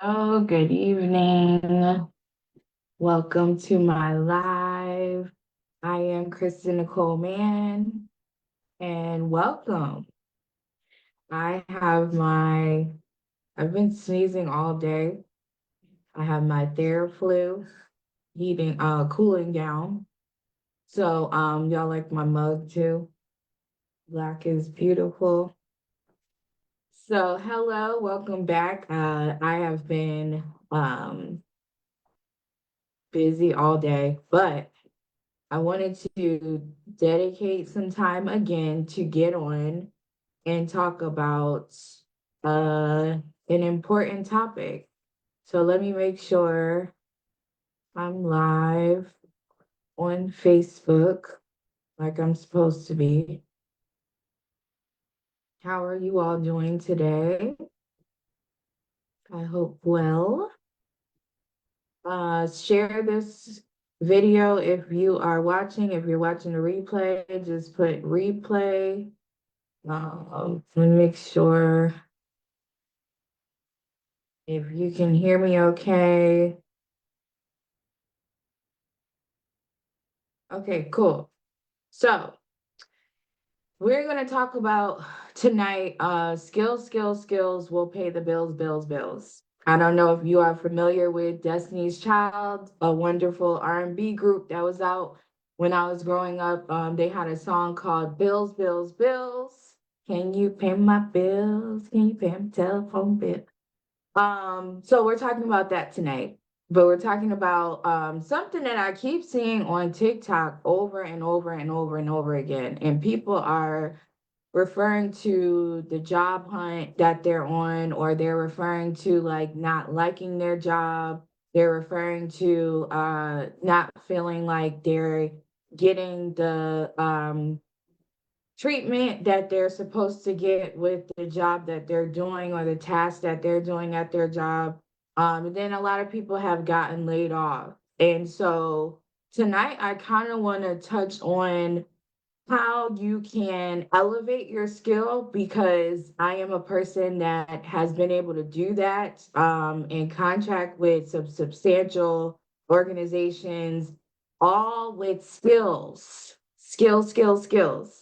Oh, good evening. Welcome to my live. I am Kristen Nicole Mann, and welcome. I have I've been sneezing all day. I have my Theraflu cooling down. So, y'all like my mug too. Black is beautiful. So, hello, welcome back. I have been busy all day, but I wanted to dedicate some time again to get on and talk about an important topic. So let me make sure I'm live on Facebook like I'm supposed to be. How are you all doing today? I hope well. Share this video if you are watching. If you're watching the replay, just put replay. Let me make sure if you can hear me okay. Okay, cool. So we're going to talk about tonight skills will pay the bills. I don't know if you are familiar with Destiny's Child, a wonderful R&B group that was out when I was growing up. They had a song called Bills. Can you pay my bills? Can you pay my telephone bill? So we're talking about that tonight, but we're talking about something that I keep seeing on TikTok over and over and over and over again. And people are referring to the job hunt that they're on, or they're referring to like not liking their job. They're referring to not feeling like they're getting the treatment that they're supposed to get with the job that they're doing or the task that they're doing at their job. And then a lot of people have gotten laid off. And so tonight, I kind of want to touch on how you can elevate your skill, because I am a person that has been able to do that and contract with some substantial organizations, all with skills.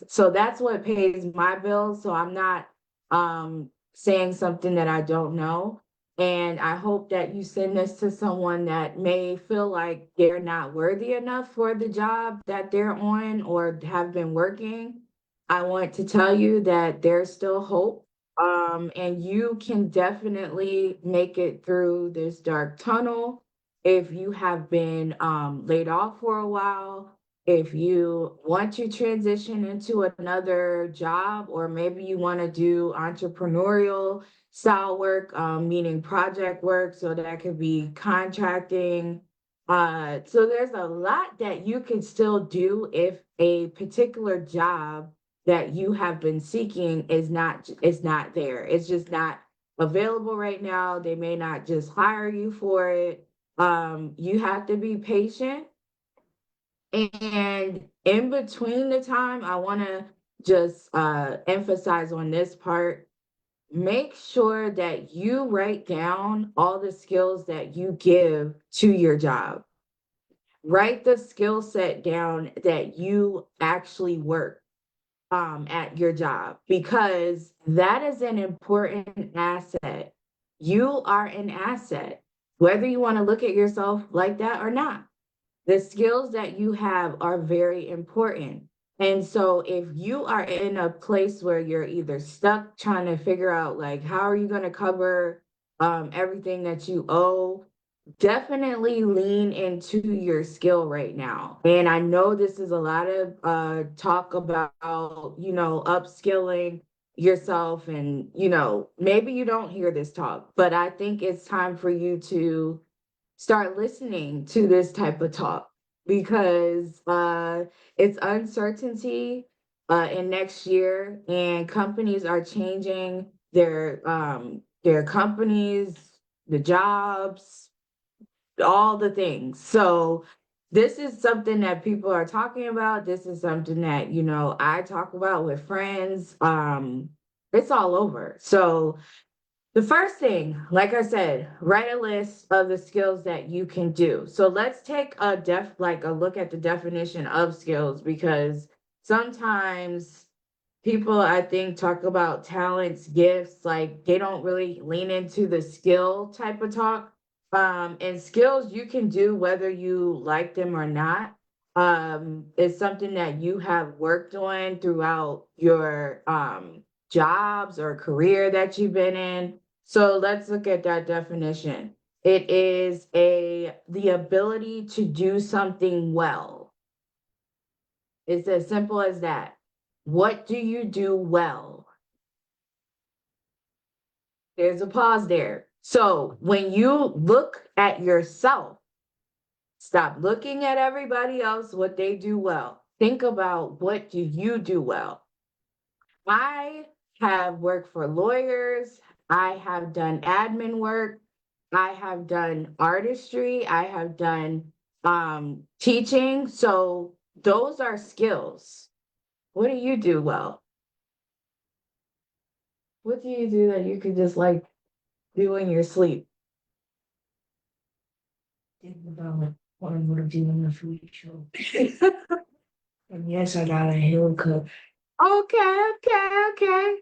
So that's what pays my bills. So I'm not saying something that I don't know. And I hope that you send this to someone that may feel like they're not worthy enough for the job that they're on or have been working. I want to tell you that there's still hope. And you can definitely make it through this dark tunnel if you have been laid off for a while, if you want to transition into another job, or maybe you want to do entrepreneurial style work, meaning project work. So that could be contracting. So there's a lot that you can still do if a particular job that you have been seeking is not there. It's just not available right now. They may not just hire you for it. You have to be patient. And in between the time, I want to just emphasize on this part. Make sure that you write down all the skills that you give to your job. Write the skill set down that you actually work at your job, because that is an important asset. You are an asset, whether you want to look at yourself like that or not. The skills that you have are very important. And so if you are in a place where you're either stuck trying to figure out like how are you going to cover everything that you owe, definitely lean into your skill right now. And I know this is a lot of talk about, upskilling yourself, and maybe you don't hear this talk, but I think it's time for you to start listening to this type of talk, because it's uncertainty in next year, and companies are changing their companies, the jobs, all the things. So this is something that people are talking about. This is something that, I talk about with friends. It's all over. So The first thing, like I said, write a list of the skills that you can do. So let's take a look at the definition of skills, because sometimes people, I think, talk about talents, gifts, like they don't really lean into the skill type of talk. And skills you can do whether you like them or not. It's something that you have worked on throughout your jobs or career that you've been in. So let's look at that definition. It is the ability to do something well. It's as simple as that. What do you do well? There's a pause there. So when you look at yourself, stop looking at everybody else, what they do well. Think about, what do you do well? I have worked for lawyers. I have done admin work. I have done artistry. I have done teaching. So those are skills. What do you do well? What do you do that you could just like do in your sleep? Think about what I'm gonna do in the future. And yes, I got a haircut. Okay, okay, okay.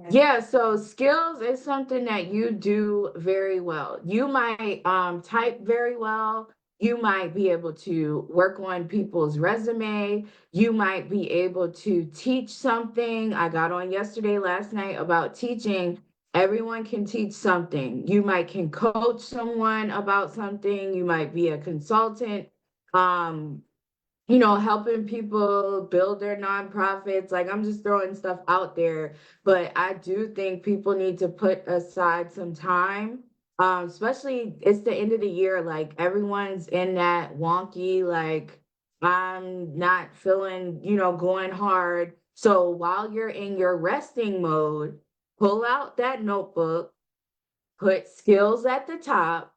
Yeah, so skills is something that you do very well. You might type very well. You might be able to work on people's resume. You might be able to teach something. I got on yesterday, last night about teaching. Everyone can teach something. You might can coach someone about something. You might be a consultant. Um, helping people build their nonprofits. Like, I'm just throwing stuff out there, but I do think people need to put aside some time. Especially it's the end of the year, like everyone's in that wonky, like I'm not feeling, going hard. So while you're in your resting mode, pull out that notebook, put skills at the top,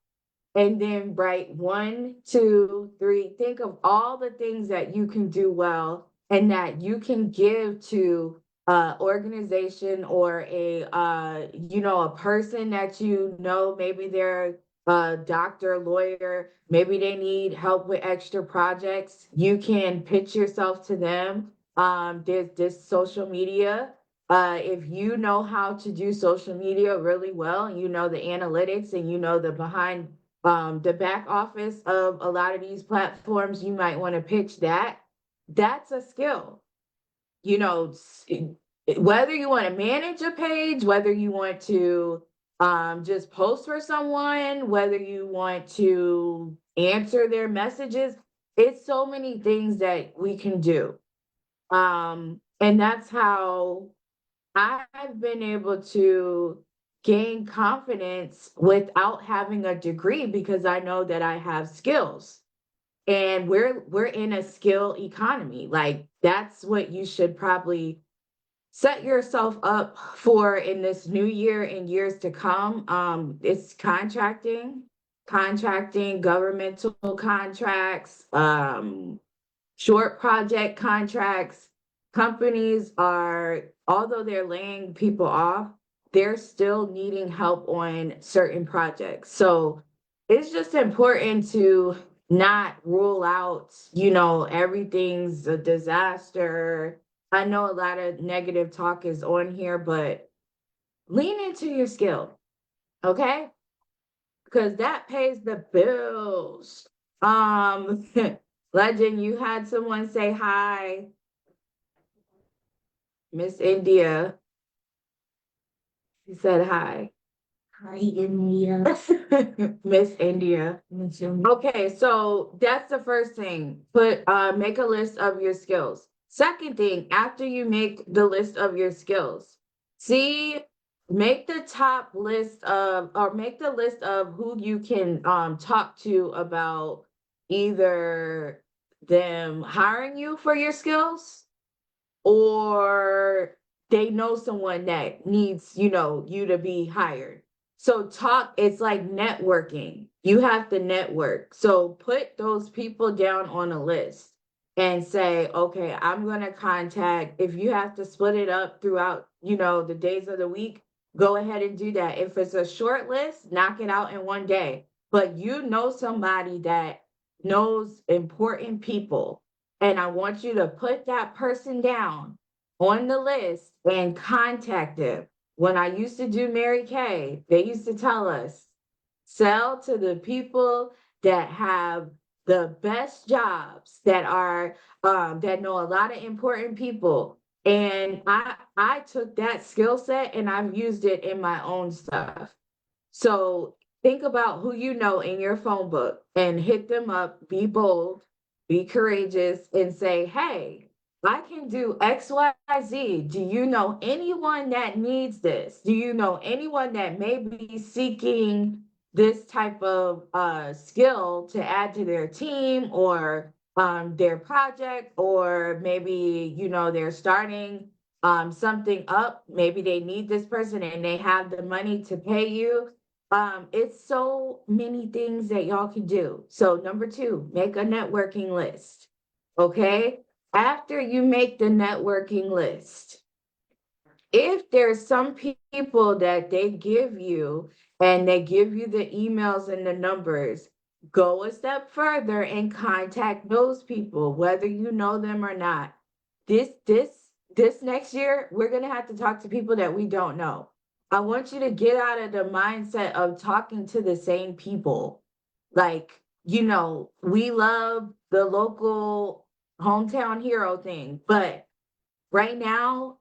and then write one, two, three. Think of all the things that you can do well and that you can give to organization or a person that maybe they're a doctor, lawyer, maybe they need help with extra projects. You can pitch yourself to them. There's this social media. If you know how to do social media really well, and you know the analytics and you know the back office of a lot of these platforms, you might want to pitch that. That's a skill. You know, whether you want to manage a page, whether you want to just post for someone, whether you want to answer their messages, it's so many things that we can do. And that's how I've been able to gain confidence without having a degree, because I know that I have skills. And we're in a skill economy. Like, that's what you should probably set yourself up for in this new year and years to come. It's contracting, governmental contracts, short project contracts. Companies are, although they're laying people off, they're still needing help on certain projects. So it's just important to not rule out, everything's a disaster. I know a lot of negative talk is on here, but lean into your skill, okay? Because that pays the bills. Um, Legend, you had someone say hi. Miss India, she said hi. Hi, India. Miss India. Okay, so that's the first thing. Make a list of your skills. Second thing, after you make the list of your skills, see, make the top list of, or make the list of who you can talk to about either them hiring you for your skills, or they know someone that needs, you to be hired. So talk, it's like networking. You have to network. So put those people down on a list and say, okay, I'm going to contact, if you have to split it up throughout, the days of the week, go ahead and do that. If it's a short list, knock it out in one day. But you know somebody that knows important people, and I want you to put that person down on the list and contact them. When I used to do Mary Kay, they used to tell us sell to the people that have the best jobs, that are that know a lot of important people. And I took that skill set and I've used it in my own stuff. So think about who you know in your phone book and hit them up, be bold, be courageous, and say, hey, I can do XYZ. Do you know anyone that needs this? Do you know anyone that may be seeking this type of skill to add to their team or their project? Or maybe, they're starting something up. Maybe they need this person and they have the money to pay you. It's so many things that y'all can do. So number two, make a networking list. Okay. After you make the networking list, if there's some people that they give you and they give you the emails and the numbers, go a step further and contact those people, whether you know them or not. This next year, we're gonna have to talk to people that we don't know. I want you to get out of the mindset of talking to the same people. Like, we love the local hometown hero thing, but right now,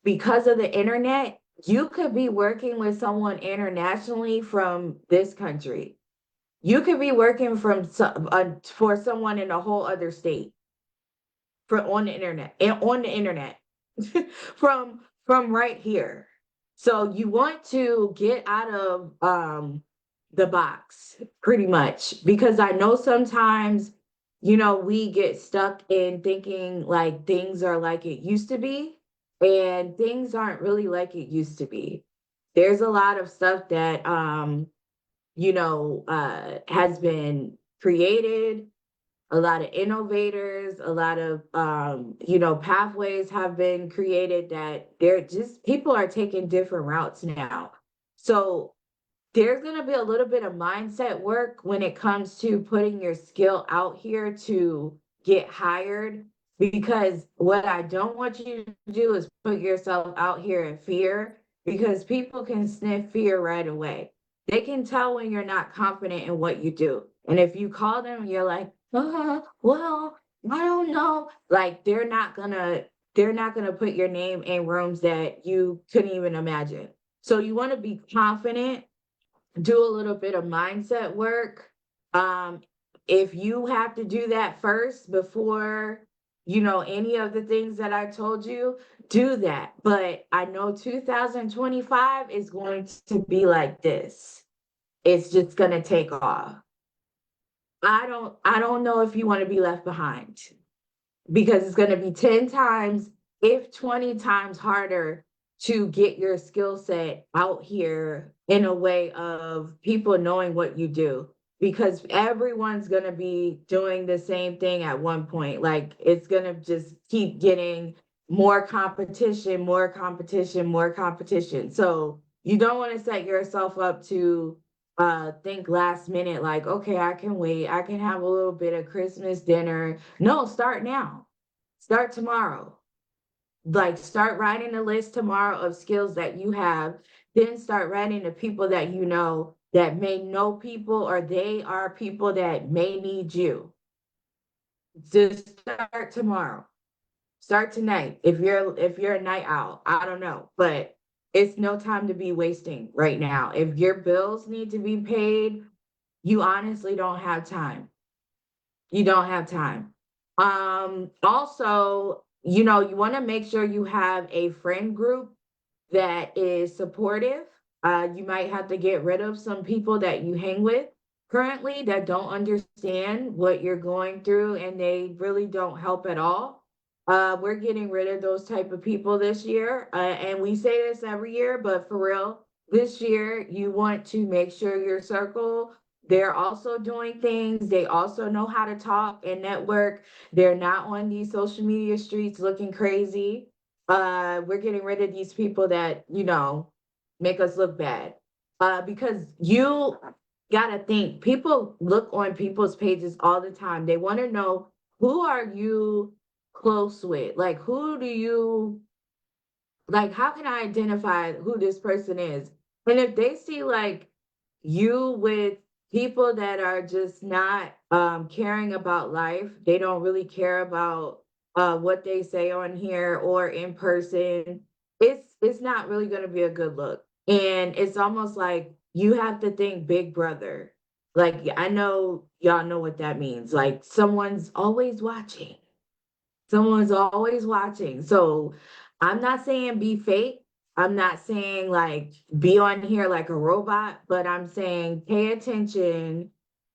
because of the internet, you could be working with someone internationally from this country. You could be working for someone in a whole other state for on the internet from right here. So you want to get out of the box pretty much, because I know sometimes we get stuck in thinking like things are like it used to be, and things aren't really like it used to be. There's a lot of stuff that has been created, a lot of innovators, a lot of pathways have been created, that they're just people are taking different routes now. So there's going to be a little bit of mindset work when it comes to putting your skill out here to get hired, because what I don't want you to do is put yourself out here in fear, because people can sniff fear right away. They can tell when you're not confident in what you do. And if you call them and you're like, well, I don't know, like they're not gonna put your name in rooms that you couldn't even imagine. So you want to be confident, do a little bit of mindset work. Um, if you have to do that first before, any of the things that I told you, do that. But I know 2025 is going to be like this. It's just going to take off. I don't know if you want to be left behind, because it's going to be 10 times, if 20 times harder to get your skill set out here in a way of people knowing what you do, because everyone's going to be doing the same thing at one point. Like, it's going to just keep getting more competition, more competition, more competition. So you don't want to set yourself up to think last minute, like, okay, I can wait, I can have a little bit of Christmas dinner. No, start now. Start tomorrow. Like, start writing a list tomorrow of skills that you have. Then start writing to people that you know that may know people, or they are people that may need you. Just start tomorrow. Start tonight. If you're a night owl, I don't know, but it's no time to be wasting right now. If your bills need to be paid, you honestly don't have time. You don't have time. Also, you want to make sure you have a friend group that is supportive. You might have to get rid of some people that you hang with currently that don't understand what you're going through, and they really don't help at all. We're getting rid of those type of people this year. And we say this every year, but for real, this year, you want to make sure your circle, they're also doing things. They also know how to talk and network. They're not on these social media streets looking crazy. We're getting rid of these people that, make us look bad. Because you gotta think, people look on people's pages all the time. They want to know, who are you close with? Like, who do you like? How can I identify who this person is? And if they see like you with people that are just not caring about life, they don't really care about what they say on here or in person, it's not really going to be a good look. And it's almost like you have to think big brother. Like, I know y'all know what that means. Like, someone's always watching. Someone's always watching. So I'm not saying be fake. I'm not saying like be on here like a robot, but I'm saying pay attention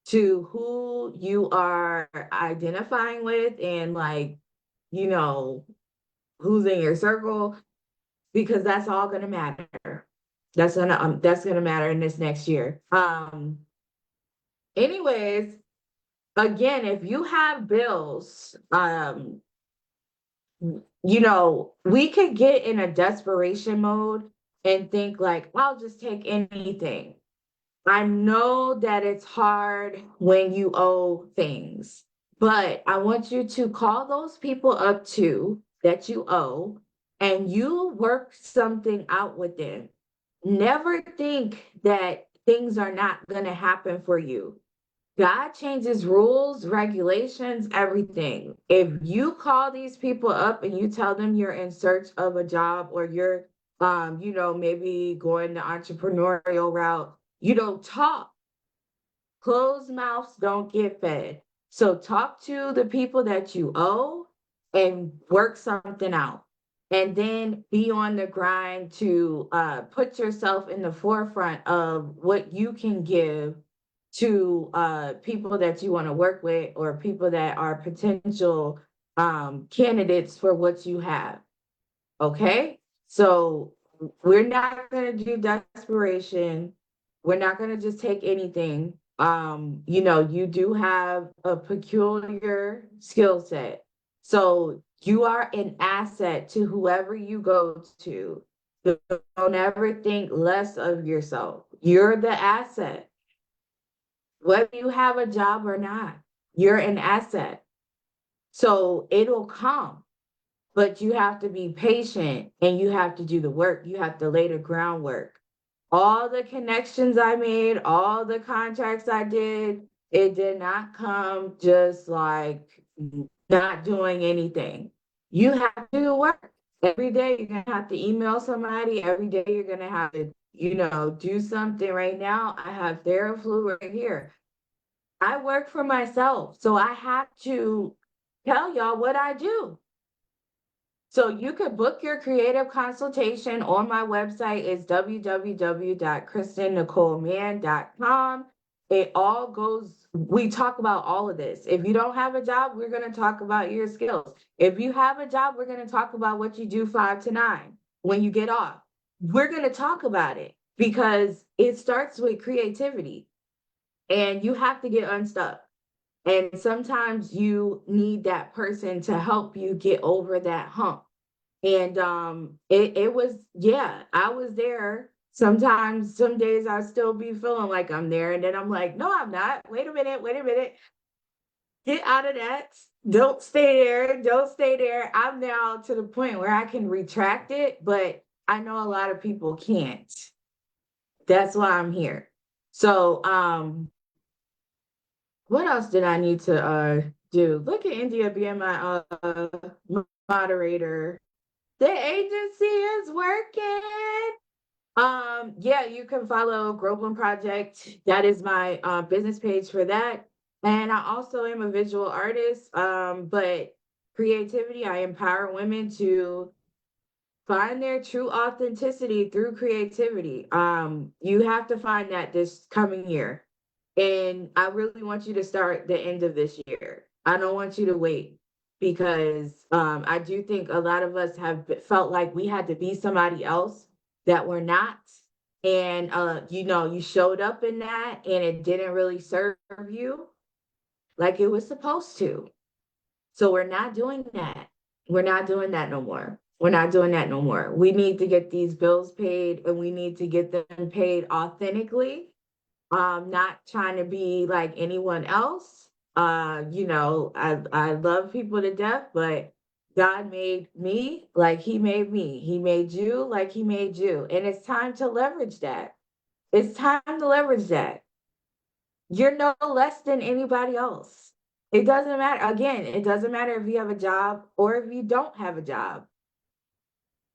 to who you are identifying with, and like, you know, who's in your circle, because that's all gonna matter. That's gonna matter in this next year. Anyways, again, if you have bills, we could get in a desperation mode and think like, I'll just take anything. I know that it's hard when you owe things, but I want you to call those people up too that you owe, and you work something out with them. Never think that things are not going to happen for you. God changes rules, regulations, everything. If you call these people up and you tell them you're in search of a job, or you're maybe going the entrepreneurial route, you don't talk. Closed mouths don't get fed. So talk to the people that you owe and work something out. And then be on the grind to put yourself in the forefront of what you can give to people that you want to work with, or people that are potential candidates for what you have. Okay. So we're not going to do desperation. We're not going to just take anything. You do have a peculiar skill set. So you are an asset to whoever you go to. Don't ever think less of yourself. You're the asset. Whether you have a job or not, you're an asset. So it'll come, but you have to be patient and you have to do the work. You have to lay the groundwork. All the connections I made, all the contracts I did, it did not come just like not doing anything. You have to do the work. Every day you're going to have to email somebody. Every day you're going to have to, do something. Right now, I have TheraFlu right here. I work for myself, so I have to tell y'all what I do. So you could book your creative consultation on my website. It's www.kristennicolemann.com. It all goes, we talk about all of this. If you don't have a job, we're going to talk about your skills. If you have a job, we're going to talk about what you do 5 to 9 when you get off. We're going to talk about it because it starts with creativity, and you have to get unstuck. And sometimes you need that person to help you get over that hump. And it was, yeah, I was there. Sometimes, some days I still be feeling like I'm there. And then I'm like, no, I'm not. Wait a minute, wait a minute. Get out of that. Don't stay there. Don't stay there. I'm now to the point where I can retract it, but I know a lot of people can't. That's why I'm here. So what else did I need to do? Look at India being my moderator. The agency is working. Yeah, you can follow Groveland Project. That is my business page for that. And I also am a visual artist. But creativity, I empower women to find their true authenticity through creativity. You have to find that this coming year. And I really want you to start the end of this year. I don't want you to wait, because I do think a lot of us have felt like we had to be somebody else that we're not. And, you showed up in that and it didn't really serve you like it was supposed to. So we're not doing that. We're not doing that no more. We're not doing that no more. We need to get these bills paid and we need to get them paid authentically. Not trying to be like anyone else. I love people to death, but God made me like he made me. He made you like he made you. And it's time to leverage that. It's time to leverage that. You're no less than anybody else. It doesn't matter. Again, it doesn't matter if you have a job or if you don't have a job.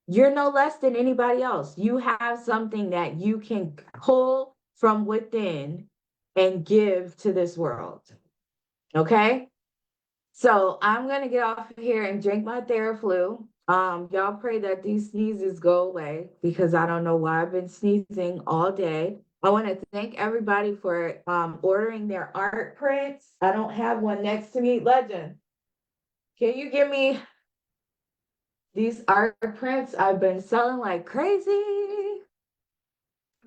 You're no less than anybody else. You have something that you can pull from within and give to this world. Okay? So I'm gonna get off of here and drink my Theraflu. Y'all pray that these sneezes go away because I don't know why I've been sneezing all day. I want to thank everybody for ordering their art prints. I don't have one next to me. Legend, can you give me these art prints? I've been selling like crazy.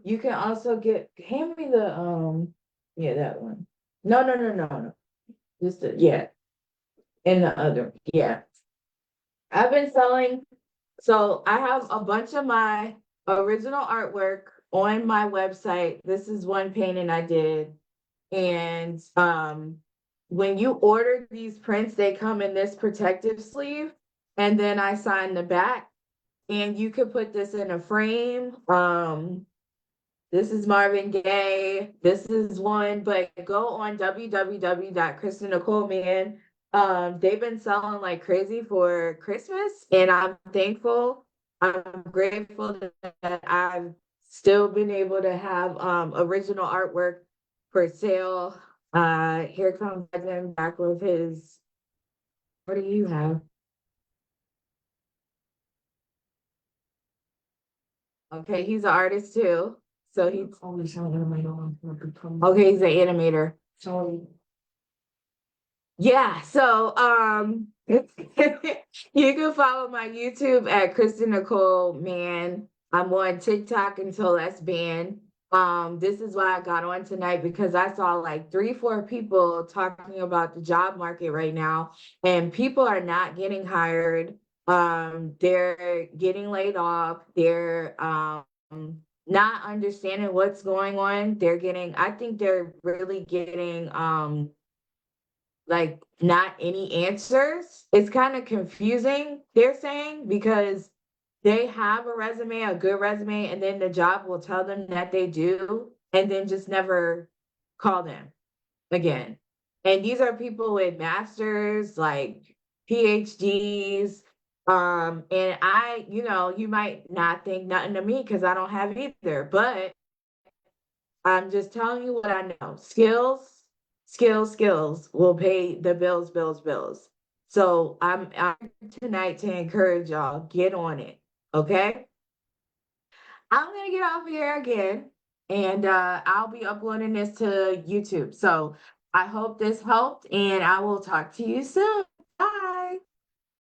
You can also hand me the yeah, that one. No. Just yeah, and the other. Yeah. I've been selling, so I have a bunch of my original artwork on my website. This is one painting I did. And when you order these prints, they come in this protective sleeve, and then I sign the back. And you could put this in a frame. This is Marvin Gaye. This is one, but go on www.KristenNicoleMan. They've been selling like crazy for Christmas, and I'm thankful. I'm grateful that I've still been able to have original artwork for sale. Here comes Evan back with his. What do you have? Okay, he's an artist too. So he's Always an animator. okay, he's an animator. Sorry. Yeah, so you can follow my YouTube at Kristen Nicole Man. I'm on TikTok until that's banned. This is why I got on tonight because I saw like 3, 4 people talking about the job market right now, and people are not getting hired. They're getting laid off. They're not understanding what's going on. I think they're really getting like not any answers. It's kind of confusing, they're saying, because they have a resume, a good resume, and then the job will tell them that they do, and then just never call them again. And these are people with masters, like PhDs. And you might not think nothing of me because I don't have either, but I'm just telling you what I know. Skills will pay the bills, bills, bills. So I'm tonight to encourage y'all, get on it. Okay. I'm gonna get off here again and I'll be uploading this to YouTube. So I hope this helped and I will talk to you soon. Bye.